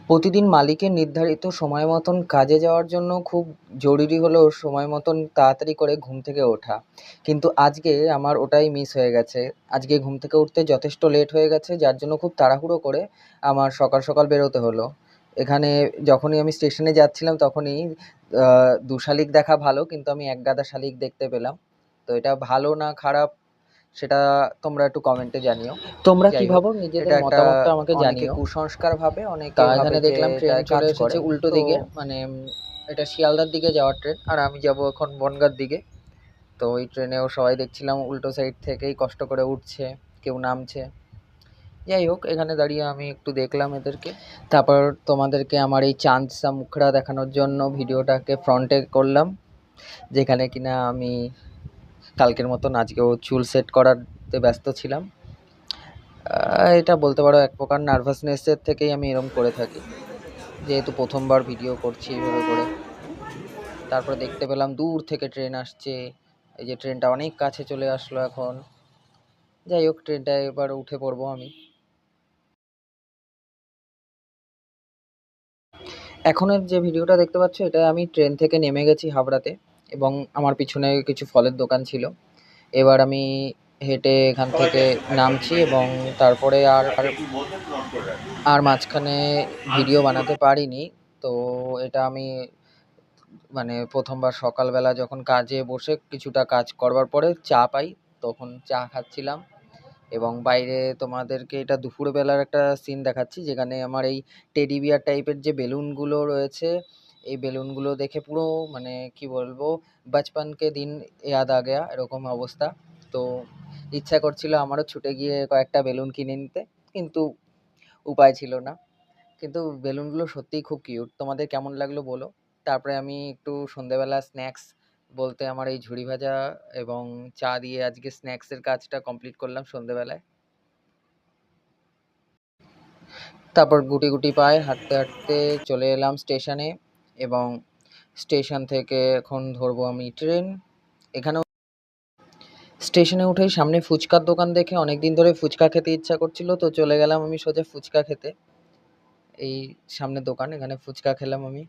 প্রতিদিন মালিকের নির্ধারিত সময় মতন কাজে যাওয়ার জন্য খুব জরুরি হলো সময় মতন তাড়াতাড়ি করে ঘুম থেকে ওঠা। কিন্তু আজকে আমার ওটাই মিস হয়ে গেছে। আজকে ঘুম থেকে উঠতে যথেষ্ট লেট হয়ে গেছে, যার জন্য খুব তাড়াহুড়ো করে আমার সকাল সকাল বেরোতে হলো। এখানে যখনই আমি স্টেশনে যাচ্ছিলাম তখনই ২ শালিক দেখা ভালো, কিন্তু আমি ১ গাদা শালিক দেখতে পেলাম। তো এটা ভালো না খারাপ সেটা তোমরা একটু কমেন্টে জানিও। তোমরা কি যাই হোক, ভাবো নিজেদের এটা একটা মতামতটা আমাকে অনেকে জানিও। কুসংস্কার ভাবে, অনেকে তা ভাবে এখানে যে দেখলাম এটা ট্রেন কাজ চলে করে। এসেছে উল্টো তো দিকে, মানে এটা শিয়ালদার দিকে যাওয়ার ট্রেন, আর আমি যাব এখন বনগাঁর দিকে। তো ওই ট্রেনেও সবাই দেখছিলাম উল্টো সাইড থেকেই কষ্ট করে উঠছে, কেউ নামছে। যাই হোক, এখানে দাঁড়িয়ে আমি একটু দেখলাম এদেরকে। তারপর তোমাদেরকে আমার এই চাঁদ সা মুখড়া দেখানোর জন্য ভিডিওটাকে ফ্রন্টে করলাম, যেখানে কিনা আমি কালকের মতন আজকেও চুল সেট করাতে ব্যস্ত ছিলাম। এটা বলতে পারো এক প্রকার নার্ভাসনেসের থেকেই আমি এরম করে থাকি, যেহেতু প্রথমবার ভিডিও করছি এইভাবে করে। তারপরে দেখতে পেলাম দূর থেকে ট্রেন আসছে, এই যে ট্রেনটা অনেক কাছে চলে আসলো এখন। যাই হোক, ট্রেনটায় এবার উঠে পড়বো আমি। এখনের যে ভিডিওটা দেখতে পাচ্ছ, এটা আমি ট্রেন থেকে নেমে গেছি হাবড়াতে, এবং আমার পিছনে কিছু ফলের দোকান ছিল। এবার আমি হেঁটে এখান থেকে নামছি, এবং তারপরে আর মাঝখানে ভিডিও বানাতে পারিনি। তো এটা আমি মানে প্রথমবার সকালবেলা যখন কাজে বসে কিছুটা কাজ করবার পরে চা পাই, তখন চা খাচ্ছিলাম। এবং বাইরে তোমাদেরকে এটা দুপুরবেলার একটা সিন দেখাচ্ছি, যেখানে আমার এই টেডি বিয়ার টাইপের যে বেলুনগুলো রয়েছে, এই বেলুনগুলো দেখে পুরো মানে কি বলবো, বাচপানকে দিন ইয়াদ আ গয়া এরকম অবস্থা। তো ইচ্ছা করছিল আমারও ছুটে গিয়ে কয়েকটা বেলুন কিনে নিতে, কিন্তু উপায় ছিল না। কিন্তু বেলুনগুলো সত্যিই খুব কিউট। তোমাদের কেমন লাগলো বলো। তারপরে আমি একটু সন্ধ্যেবেলা স্ন্যাক্স বলতে আমার এই ঝুড়ি ভাজা এবং চা দিয়ে আজকে স্ন্যাক্সের কাজটা কমপ্লিট করলাম সন্ধ্যেবেলায়। তারপর গুটি গুটি পায়ে হাঁটতে হাঁটতে চলে এলাম স্টেশনে, এবং স্টেশন থেকে এখন ধরবো আমি ট্রেন। এখানেও স্টেশনে উঠেই সামনে ফুচকার দোকান দেখে অনেক দিন ধরে ফুচকা খেতে ইচ্ছা করছিল, তো চলে গেলাম আমি সোজা ফুচকা খেতে। এই সামনে দোকান, এখানে ফুচকা খেলাম আমি।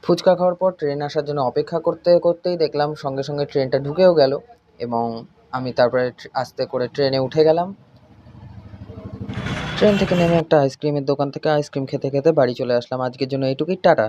ফুচকা খাওয়ার পর ট্রেন আসার জন্য অপেক্ষা করতে করতেই দেখলাম সঙ্গে সঙ্গে ট্রেনটা ঢুকেও গেল, এবং আমি তারপরে আস্তে করে ট্রেনে উঠে গেলাম। ট্রেন থেকে নেমে একটা আইসক্রিমের দোকান থেকে আইসক্রিম খেতে খেতে বাড়ি চলে আসলাম। আজকের জন্য এইটুকুই, টাটা।